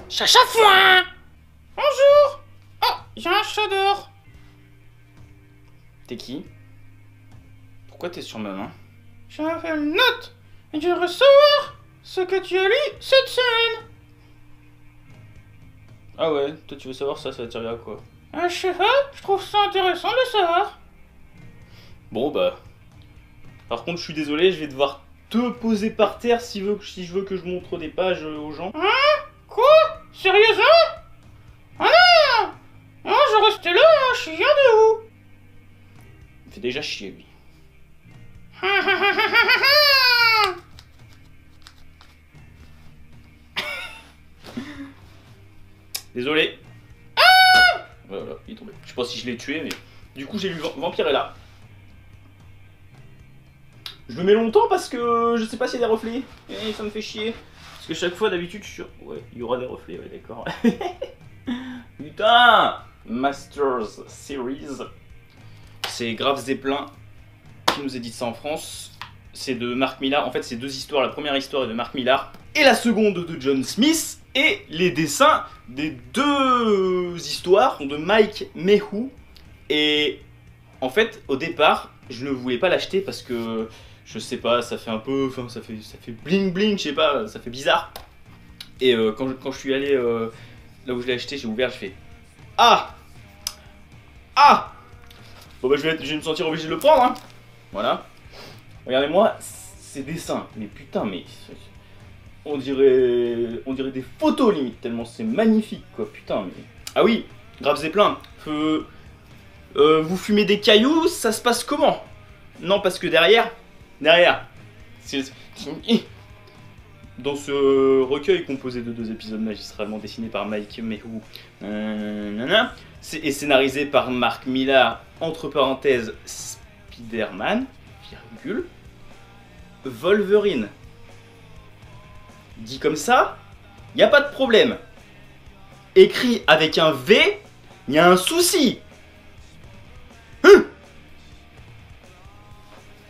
Chacha foin. Bonjour. Oh, j'ai un chat dehors. T'es qui? Pourquoi t'es sur ma main? Je m'appelle Note et je veux savoir ce que tu as lu cette semaine. Ah ouais, toi tu veux savoir ça va te servir à quoi? Je sais pas, je trouve ça intéressant de le savoir. Bon bah... Par contre je suis désolé, je vais devoir te poser par terre si je veux que je montre des pages aux gens. Hein? Quoi? Sérieusement? Ah non! Non, je restais là, hein, je viens de où? Il fait déjà chier lui. Désolé. Ah! Voilà, il est tombé. Je sais pas si je l'ai tué, mais... Du coup j'ai lu Vampirella. Je le mets longtemps parce que je sais pas s'il y a des reflets. Et ça me fait chier. Parce que chaque fois d'habitude je suis sûr... Ouais, il y aura des reflets, ouais d'accord. Putain! Masters Series. C'est Grave Zeppelin qui nous édite ça en France. C'est de Mark Millar. En fait c'est deux histoires. La première histoire est de Mark Millar. Et la seconde de John Smith. Et les dessins des deux histoires sont de Mike Mayhew. Et en fait au départ je ne voulais pas l'acheter parce que... Je sais pas, ça fait un peu... Enfin, ça fait bling bling, je sais pas, ça fait bizarre. Et quand je suis allé là où je l'ai acheté, j'ai ouvert, j'ai fait... Ah! Ah! Bon bah je vais me sentir obligé de le prendre, hein. Voilà. Regardez-moi ces dessins. Mais putain, mais... On dirait des photos limite, tellement c'est magnifique, quoi. Putain, mais... Ah oui, Grave Zeppelin. Vous fumez des cailloux, ça se passe comment? Non, parce que derrière... Dans ce recueil composé de 2 épisodes magistralement dessinés par Mike Mayhew et scénarisé par Mark Millar, entre parenthèses Spider-Man, virgule, Wolverine. Dit comme ça, y a pas de problème. Écrit avec un V, y a un souci.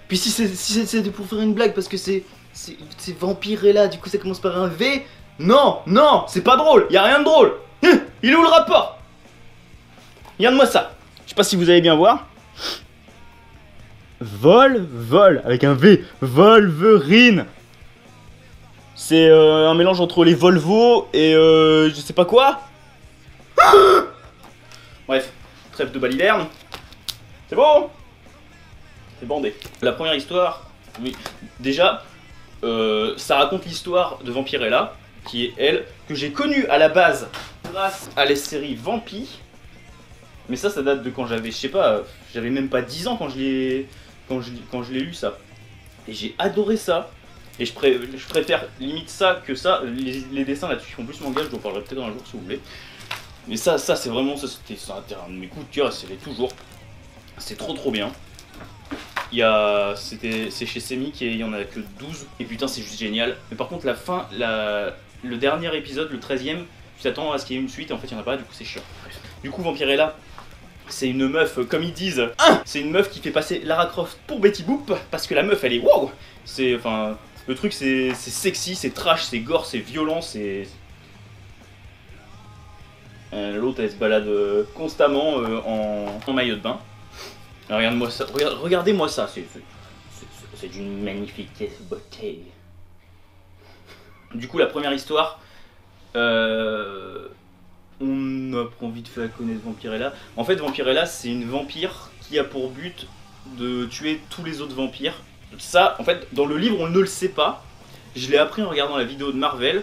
Puis si c'est pour faire une blague parce que c'est Vampirella, du coup ça commence par un V. Non, non, c'est pas drôle, y a rien de drôle. Il est où le rapport? Regarde-moi ça. Je sais pas si vous allez bien voir. Vol, avec un V. Wolverine. C'est un mélange entre les Volvo et je sais pas quoi. Bref, trêve de baliverne. C'est bon? C'est bandé. La première histoire, oui, déjà, ça raconte l'histoire de Vampirella, qui est elle, que j'ai connue à la base grâce à la série Vampi. Mais ça date de quand j'avais, je sais pas, j'avais même pas 10 ans quand je l'ai lu ça. Et j'ai adoré ça. Et je préfère limite ça que ça. Les dessins là-dessus font plus manga, je vous en parlerai peut-être un jour si vous voulez. Mais ça c'est vraiment, c'était un de mes coups de cœur, c'est toujours. C'est trop bien. C'est chez Semic et il y en a que 12. Et putain, c'est juste génial. Mais par contre, la fin, le dernier épisode, le 13ème, tu t'attends à ce qu'il y ait une suite et en fait, il n'y en a pas, du coup, c'est chiant. Du coup, Vampirella, c'est une meuf, comme ils disent, c'est une meuf qui fait passer Lara Croft pour Betty Boop parce que la meuf, elle est wow! C'est, enfin, le truc, c'est sexy, c'est trash, c'est gore, c'est violent, c'est. L'autre, elle se balade constamment en maillot de bain. Regarde-moi ça, regardez-moi ça, c'est d'une magnifique beauté. Du coup, la première histoire, on apprend vite fait à connaître Vampirella. En fait, Vampirella, c'est une vampire qui a pour but de tuer tous les autres vampires. Ça, en fait, dans le livre, on ne le sait pas. Je l'ai appris en regardant la vidéo de Marvel.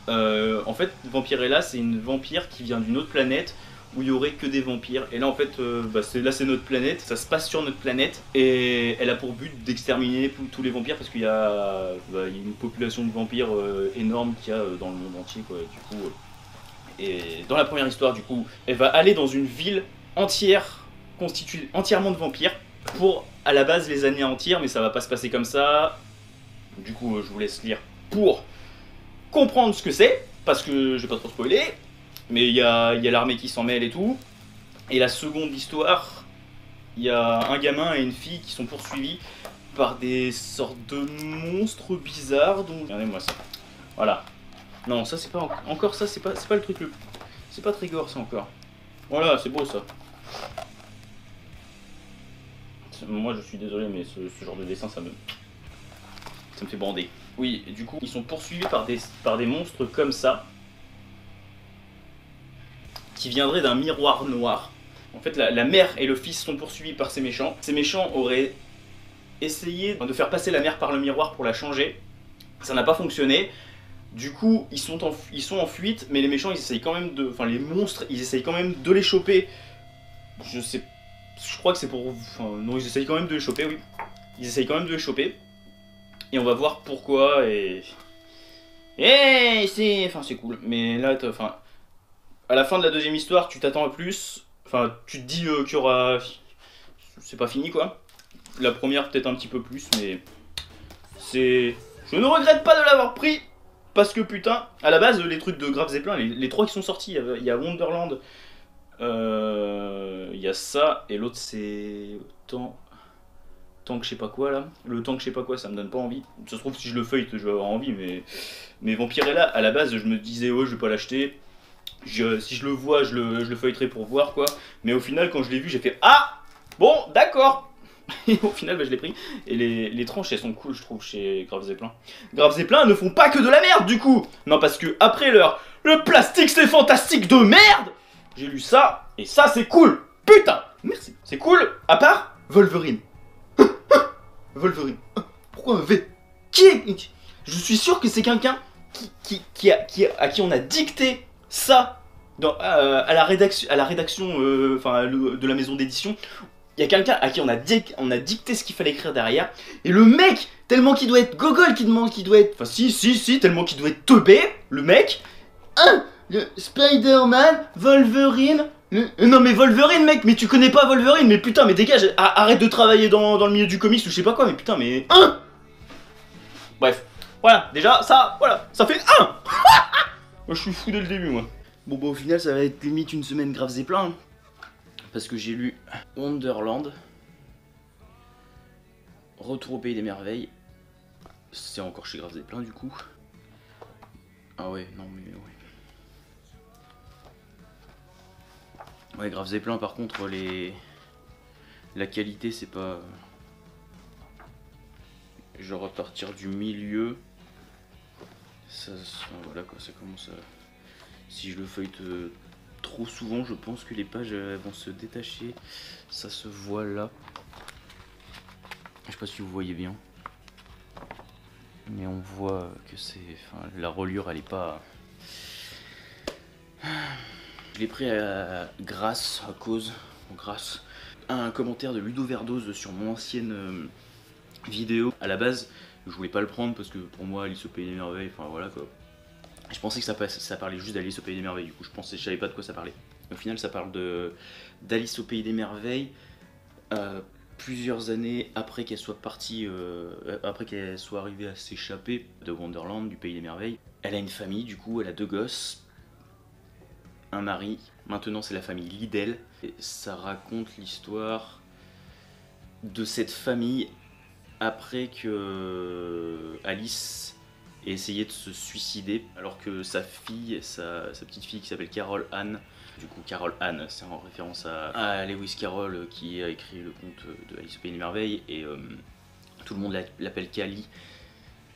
En fait, Vampirella, c'est une vampire qui vient d'une autre planète où il y aurait que des vampires. Et là en fait, là c'est notre planète, ça se passe sur notre planète. Et elle a pour but d'exterminer tous les vampires parce qu'il y a une population de vampires énorme qu'il y a dans le monde entier quoi. Du coup, et dans la première histoire du coup, elle va aller dans une ville entière, constituée entièrement de vampires pour à la base les anéantir, mais ça va pas se passer comme ça. Du coup, je vous laisse lire pour comprendre ce que c'est, parce que je vais pas trop spoiler. Mais il y a l'armée qui s'en mêle et tout. Et la seconde histoire, il y a un gamin et une fille qui sont poursuivis par des sortes de monstres bizarres. Donc... Regardez-moi ça. Voilà. Non, ça c'est pas encore ça, c'est pas le truc le... C'est pas très gore ça encore. Voilà, c'est beau ça. Moi je suis désolé mais ce genre de dessin ça me fait bander. Oui, et du coup ils sont poursuivis par des monstres comme ça qui viendraient d'un miroir noir. En fait la mère et le fils sont poursuivis par ces méchants. Ces méchants auraient essayé de faire passer la mère par le miroir pour la changer. Ça n'a pas fonctionné. Du coup, ils sont en fuite, mais les méchants, ils essayent quand même de... Enfin, les monstres, ils essayent quand même de les choper. Je crois que c'est pour... Enfin, non, ils essayent quand même de les choper, oui. Ils essayent quand même de les choper. Et on va voir pourquoi, et... c'est... Enfin, c'est cool. Mais là, enfin... À la fin de la deuxième histoire, tu t'attends à plus. Enfin, tu te dis qu'il y aura... C'est pas fini, quoi. La première, peut-être un petit peu plus, mais... C'est... Je ne regrette pas de l'avoir pris. Parce que putain, à la base, les trucs de Grave Zeppelin, les trois qui sont sortis, il y a Wonderland, il y a ça, et l'autre c'est... Tant que je sais pas quoi là. Le temps que je sais pas quoi, ça me donne pas envie. Ça se trouve, si je le feuille, je vais avoir envie, mais Vampirella, à la base, je me disais, ouais, je vais pas l'acheter. Si je le vois, je le feuilleterai pour voir quoi. Mais au final, quand je l'ai vu, j'ai fait, ah bon, d'accord. Et au final, bah, je l'ai pris. Et les tranches, elles sont cool, je trouve, chez Grave Zeppelin. Grave Zeppelin ne font pas que de la merde, du coup. Non, parce que après le plastique, c'est fantastique de merde, j'ai lu ça, et ça, c'est cool. Putain, merci. C'est cool, à part Wolverine. Wolverine. Pourquoi un V? Je suis sûr que c'est quelqu'un à qui on a dicté ça à la rédaction, de la maison d'édition. Il y a quelqu'un à qui on a dicté ce qu'il fallait écrire derrière. Et le mec, tellement qu'il doit être gogol, qu'il doit être... Enfin si, tellement qu'il doit être teubé, le mec. Le Spider-Man, Wolverine... Non mais Wolverine mec, mais tu connais pas Wolverine, mais putain, mais dégage, arrête de travailler dans le milieu du comics ou je sais pas quoi, mais putain, mais... Bref, voilà, déjà, ça fait 1. Moi je suis fou dès le début, moi. Bon bah au final, ça va être limite une semaine Grave Zeppelin. Parce que j'ai lu Wonderland, Retour au pays des merveilles, c'est encore chez Grave Zeppelin du coup. Ah ouais, non mais ouais. Ouais, Grave Zeppelin par contre, la qualité c'est pas... Genre à partir du milieu, ça, voilà quoi, ça commence à... Si je le feuillete trop souvent, je pense que les pages vont se détacher. Ça se voit là. Je sais pas si vous voyez bien. Mais on voit que c'est... Enfin, la reliure, elle est pas... Je l'ai pris grâce à un commentaire de Ludo Verdose sur mon ancienne vidéo. À la base, je voulais pas le prendre parce que pour moi, Alice au Pays des Merveilles, enfin voilà quoi. Je pensais que ça parlait juste d'Alice au Pays des Merveilles, du coup je savais pas de quoi ça parlait. Au final ça parle d'Alice au Pays des Merveilles plusieurs années après qu'elle soit partie, après qu'elle soit arrivée à s'échapper de Wonderland, du Pays des Merveilles. Elle a une famille, du coup elle a 2 gosses, un mari, maintenant c'est la famille Liddell. Et ça raconte l'histoire de cette famille après que Alice et essayer de se suicider alors que sa fille, sa petite fille qui s'appelle Carol Anne, du coup Carol Anne c'est en référence à Lewis Carroll qui a écrit le conte de Alice au Pays des Merveilles et tout le monde l'appelle Cali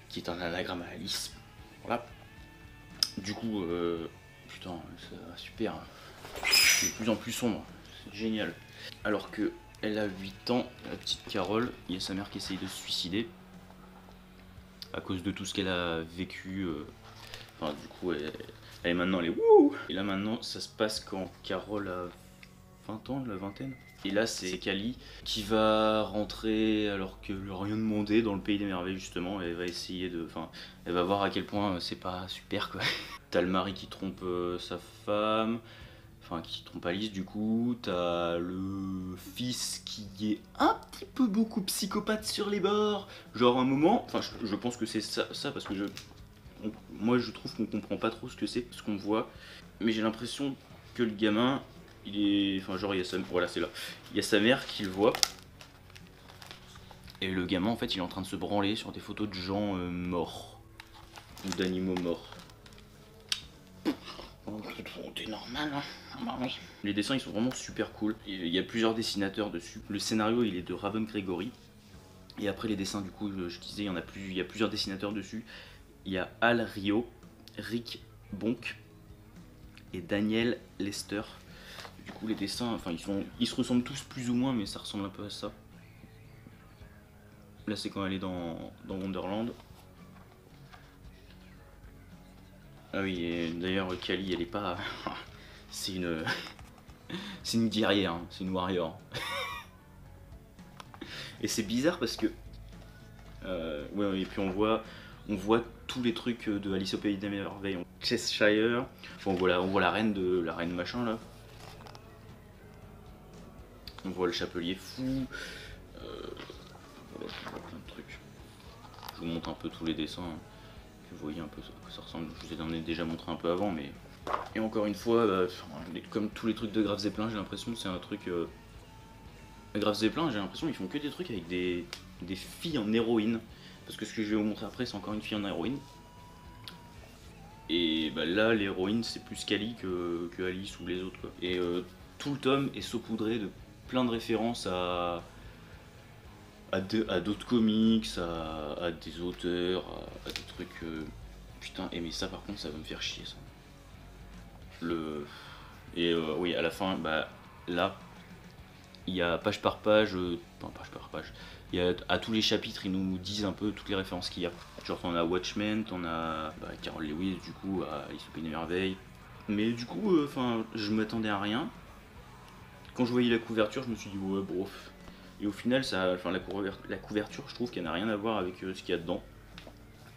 qui est un anagramme à Alice, voilà. Du coup putain ça va super, c'est de plus en plus sombre, c'est génial. Alors que elle a 8 ans, la petite Carole, il y a sa mère qui essaye de se suicider à cause de tout ce qu'elle a vécu. Enfin, du coup, elle est maintenant, elle est wouh. Et là maintenant, ça se passe quand Carole a 20 ans, la vingtaine. Et là, c'est Cali qui va rentrer alors qu'elle n'a rien demandé dans le Pays des Merveilles justement. Et elle va essayer de, enfin, elle va voir à quel point c'est pas super quoi. T'as le mari qui trompe sa femme. Enfin, qui trompe Alice du coup, t'as le fils qui est un petit peu beaucoup psychopathe sur les bords. Genre un moment, enfin je pense que c'est ça parce que moi je trouve qu'on comprend pas trop ce que c'est, ce qu'on voit. Mais j'ai l'impression que le gamin, il est... Enfin genre il y a sa... Voilà c'est là. Il y a sa mère qui le voit. Et le gamin en fait il est en train de se branler sur des photos de gens morts. Ou d'animaux morts. t'es normal, hein. Ah bah oui. Les dessins ils sont vraiment super cool. Il y a plusieurs dessinateurs dessus. Le scénario il est de Raven Gregory. Et après les dessins, du coup, je disais, il y a plusieurs dessinateurs dessus. Il y a Al Rio, Rick Bonk et Daniel Lester. Du coup, les dessins, enfin, ils se ressemblent tous plus ou moins, mais ça ressemble un peu à ça. Là, c'est quand elle est dans Wonderland. Ah oui, et d'ailleurs, Kali, elle est pas. C'est une. C'est une guerrière, hein. C'est une warrior. Et c'est bizarre parce que. Ouais, et puis on voit tous les trucs de Alice au Pays des Merveilles. Cheshire. Bon, on voit la reine machin là. On voit le chapelier fou. Voilà, on voit plein de trucs. Je vous montre un peu tous les dessins, hein, que vous voyez un peu à quoi ça ressemble. Je vous en ai déjà montré un peu avant, mais. Et encore une fois, comme tous les trucs de Graf Zeppelin, j'ai l'impression que c'est un truc. Graf Zeppelin, j'ai l'impression qu'ils font que des trucs avec des filles en héroïne. Parce que ce que je vais vous montrer après, c'est encore une fille en héroïne. Et bah là, l'héroïne, c'est plus Kali que Alice ou les autres, quoi. Et tout le tome est saupoudré de plein de références à d'autres comics, à des auteurs, à des trucs. Putain, mais ça par contre, ça va me faire chier ça. Et oui, à la fin, bah là, il y a page par page, page par page, à tous les chapitres, ils nous disent un peu toutes les références qu'il y a. Genre, t'en as Watchmen, t'en as Carol Lewis, du coup, à Alice au Pays des Merveilles. Mais du coup, je m'attendais à rien. Quand je voyais la couverture, je me suis dit, ouais, brof. Et au final, la couverture, je trouve qu'elle n'a rien à voir avec ce qu'il y a dedans.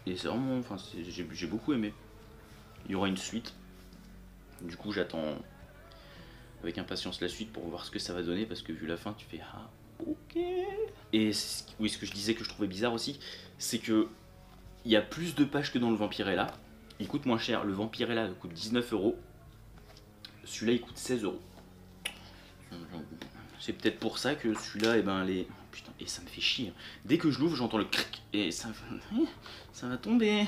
Et c'est vraiment, j'ai beaucoup aimé. Il y aura une suite. Du coup, j'attends avec impatience la suite pour voir ce que ça va donner, parce que vu la fin, tu fais ah, ok. Et oui, ce que je disais que je trouvais bizarre aussi, c'est que il y a plus de pages que dans le Vampirella. Il coûte moins cher. Le Vampirella coûte 19 €. Celui-là, il coûte 16 €. C'est peut-être pour ça que celui-là, et ben les. Putain, et ça me fait chier. Dès que je l'ouvre, j'entends le cric et ça va tomber.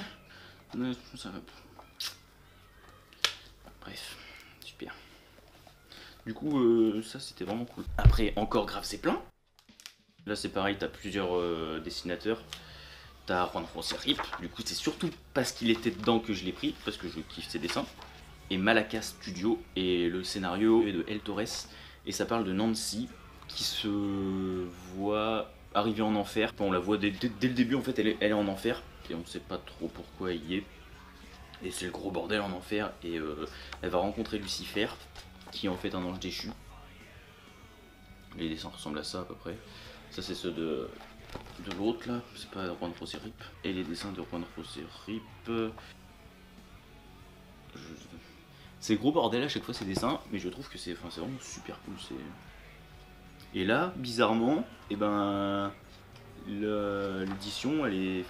Ça va. Bref, super. Du coup, ça c'était vraiment cool. Après, encore Graf Zeppelin. Là, c'est pareil, t'as plusieurs dessinateurs. T'as Juan José Rip. Du coup, c'est surtout parce qu'il était dedans que je l'ai pris, parce que je kiffe ses dessins. Et Malaka Studio, et le scénario est de El Torres. Et ça parle de Nancy qui se voit arriver en enfer. Enfin, on la voit dès le début, en fait, elle est en enfer. Et on ne sait pas trop pourquoi elle y est. Et c'est le gros bordel en enfer. Et elle va rencontrer Lucifer, qui est en fait un ange déchu. Les dessins ressemblent à ça à peu près. Ça, c'est ceux de l'autre là. C'est pas Juan José Rip. Et les dessins de Juan José Rip. C'est gros bordel à chaque fois ces dessins, mais je trouve que c'est vraiment super cool. Et là, bizarrement, et ben l'édition, elle est,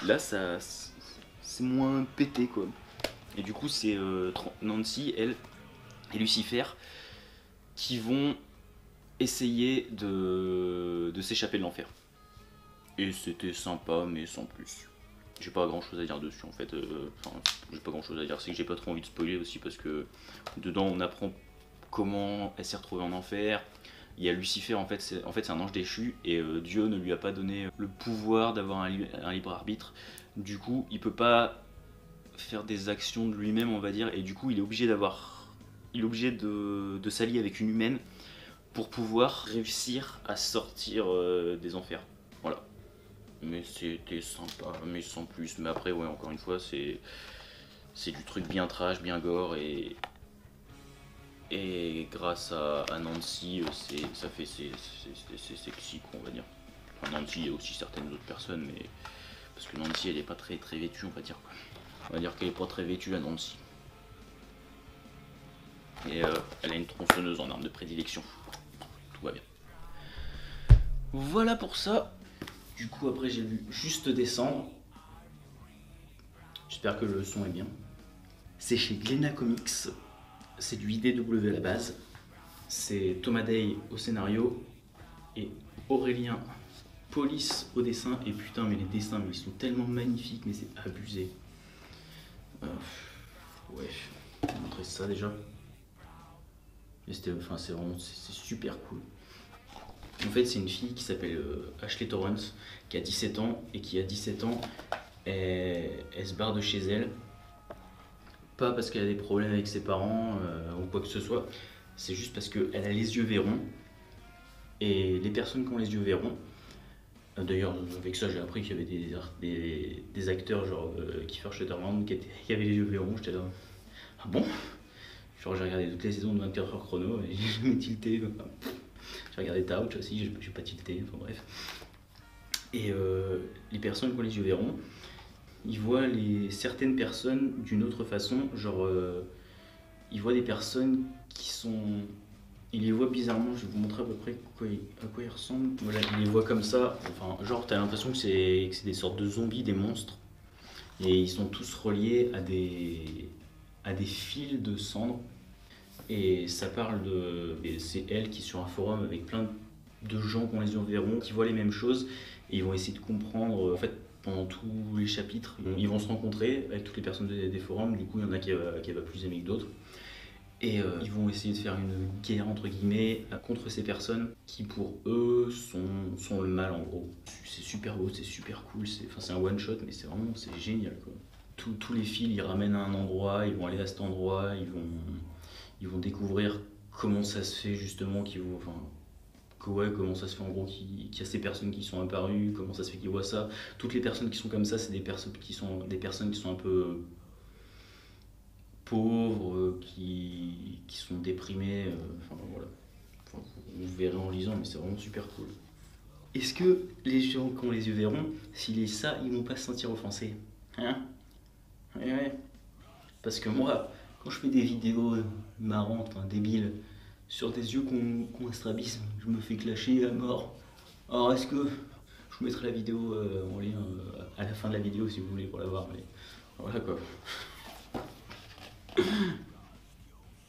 là c'est moins pété quoi. Et du coup, c'est Nancy, elle et Lucifer qui vont essayer de s'échapper de l'enfer. Et c'était sympa, mais sans plus. J'ai pas grand chose à dire dessus en fait. J'ai pas grand chose à dire, c'est que j'ai pas trop envie de spoiler aussi parce que dedans on apprend comment elle s'est retrouvée en enfer. Il y a Lucifer, en fait c'est un ange déchu et Dieu ne lui a pas donné le pouvoir d'avoir un libre arbitre. Du coup, il peut pas faire des actions de lui-même, on va dire, et du coup, il est obligé de s'allier avec une humaine pour pouvoir réussir à sortir des enfers. Voilà. Mais c'était sympa, mais sans plus. Mais après, ouais, encore une fois, c'est du truc bien trash, bien gore, et grâce à Nancy, c'est sexy, on va dire. Enfin, Nancy, il y a aussi certaines autres personnes, mais parce que Nancy, elle est pas très vêtue, on va dire. On va dire qu'elle est pas très vêtue, à Nancy. Et elle a une tronçonneuse en arme de prédilection. Tout va bien. Voilà pour ça. Du coup, après, j'ai vu juste descendre. J'espère que le son est bien. C'est chez Glénat Comics. C'est du IDW à la base. C'est Thomas Day au scénario et Aurélien Polis au dessin. Et putain, mais les dessins, mais ils sont tellement magnifiques, mais c'est abusé. Ouais, je vais vous montrer ça déjà. Mais c'est vraiment c'est super cool. En fait, c'est une fille qui s'appelle Ashley Torrance, qui a 17 ans, et qui à 17 ans, elle se barre de chez elle. Pas parce qu'elle a des problèmes avec ses parents ou quoi que ce soit, c'est juste parce qu'elle a les yeux verrons. Et les personnes qui ont les yeux verrons, d'ailleurs, avec ça, j'ai appris qu'il y avait des acteurs genre Kiefer Sutherland qui avaient les yeux verrons. J'étais là, ah bon? Genre, j'ai regardé toutes les saisons de 24 heures chrono et j'ai jamais tilté. J'ai regardé Touch aussi, j'ai pas tilté, enfin bref. Et les personnes qui ont les yeux verrons, ils voient certaines personnes d'une autre façon. Genre, ils voient des personnes qui sont. Ils les voient bizarrement, je vais vous montrer à peu près à quoi ils ressemblent. Voilà, ils les voient comme ça. Enfin, genre, t'as l'impression que c'est des sortes de zombies, des monstres. Et ils sont tous reliés à des fils de cendres. Et ça parle de. Et c'est elle qui est sur un forum avec plein de gens qui ont les yeux verrons, qui voient les mêmes choses. Et ils vont essayer de comprendre. En fait, pendant tous les chapitres, ils vont se rencontrer avec toutes les personnes des forums. Du coup, il y en a qui va plus aimer que d'autres. Et ils vont essayer de faire une guerre entre guillemets contre ces personnes qui pour eux sont le mal en gros. C'est super beau, c'est super cool, c'est un one shot mais c'est génial quoi. Tous les fils ils ramènent à un endroit, ils vont aller à cet endroit, ils vont découvrir comment ça se fait justement comment ça se fait en gros qu'il y a ces personnes qui sont apparues, comment ça se fait qu'ils voient ça. Toutes les personnes qui sont comme ça, c'est des personnes qui sont un peu pauvres, qui sont déprimés, voilà. Vous verrez en lisant, mais c'est vraiment super cool. Est-ce que les gens qui ont les yeux verrons, s'ils lisent ça, ils vont pas se sentir offensés? Hein? Ouais. Parce que moi, quand je fais des vidéos marrantes, débiles, sur des yeux qu'on un strabisme, je me fais clasher à mort. Alors est-ce que je vous mettrai la vidéo en lien à la fin de la vidéo si vous voulez pour la voir, mais voilà quoi.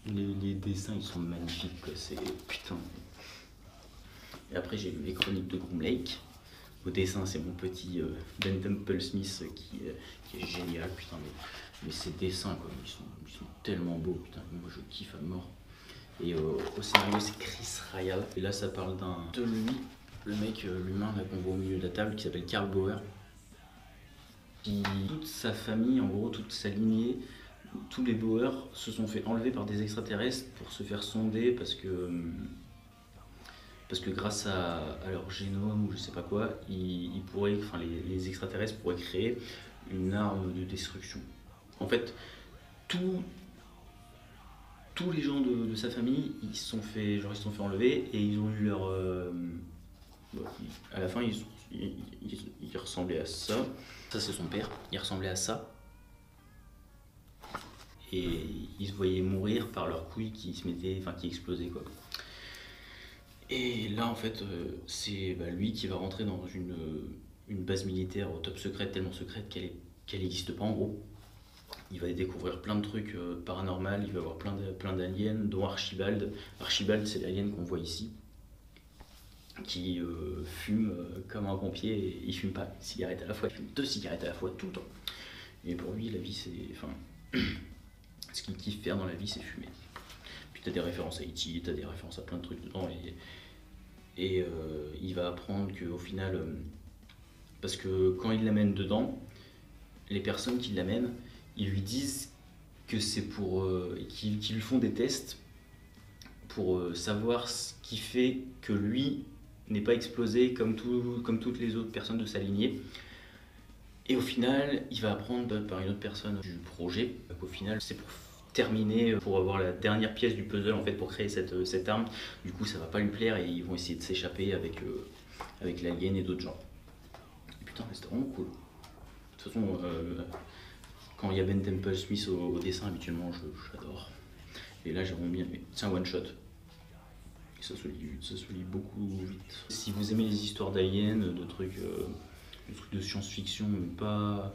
Les dessins ils sont magnifiques quoi, c'est putain. Et après j'ai lu les chroniques de Groom Lake. Au dessin c'est mon petit Ben Temple Smith qui est génial putain, mais ces dessins quoi, ils sont tellement beaux putain, moi je kiffe à mort. Et au scénario c'est Chris Ryall. Et là ça parle de lui, le mec, l'humain qu'on voit au milieu de la table qui s'appelle Karl Bauer. Qui, toute sa famille, en gros toute sa lignée, tous les Bauer se sont fait enlever par des extraterrestres pour se faire sonder parce que grâce à leur génome ou je sais pas quoi, les extraterrestres pourraient créer une arme de destruction. En fait, tous les gens de sa famille, ils se sont fait enlever et ils ont eu leur... à la fin, il ressemblait à ça. Ça, c'est son père, il ressemblait à ça. Et ils se voyaient mourir par leurs couilles qui explosaient quoi. Et là en fait c'est lui qui va rentrer dans une base militaire au top secrète, tellement secrète qu'elle n'existe pas en gros. Il va découvrir plein de trucs paranormaux, il va voir plein d'aliens, dont Archibald. Archibald c'est l'alien qu'on voit ici, qui fume comme un pompier, et il fume pas une cigarette à la fois, il fume 2 cigarettes à la fois tout le temps. Et pour lui la vie c'est... ce qu'il kiffe faire dans la vie, c'est fumer. Puis t'as des références à E.T., t'as des références à plein de trucs dedans, et il va apprendre qu'au final, parce que quand il l'amène dedans, les personnes qui l'amènent, ils lui disent que c'est pour... qu'ils lui font des tests pour savoir ce qui fait que lui n'est pas explosé comme toutes les autres personnes de sa lignée. Et au final, il va apprendre par une autre personne du projet qu'au final, c'est pour terminer, pour avoir la dernière pièce du puzzle en fait pour créer cette arme. Du coup, ça va pas lui plaire et ils vont essayer de s'échapper avec l'alien et d'autres gens. Et putain, c'était vraiment cool. De toute façon, quand il y a Ben Temple Smith au dessin, habituellement, j'adore. Et là, j'ai vraiment bien aimé. C'est un one shot. Et ça se lit beaucoup vite. Si vous aimez les histoires d'aliens, de trucs de science-fiction, mais pas...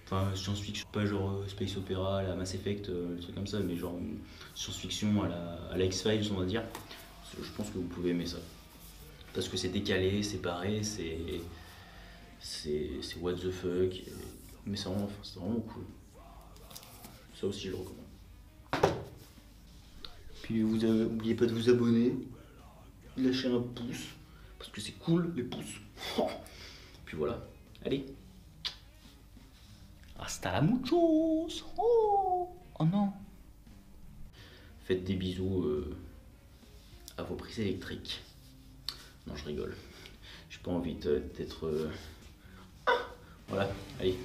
Enfin, science-fiction, pas genre space opéra, la Mass Effect, des trucs comme ça, mais genre science-fiction à la X-Files, on va dire. Je pense que vous pouvez aimer ça. Parce que c'est décalé, c'est barré, c'est what the fuck. Mais c'est vraiment cool. Ça aussi, je le recommande. Puis vous n'oubliez pas de vous abonner, lâcher un pouce, parce que c'est cool les pouces. Puis voilà, allez. Hasta la muchos. Oh non. Faites des bisous à vos prises électriques. Non, je rigole. J'ai pas envie d'être... Voilà, allez.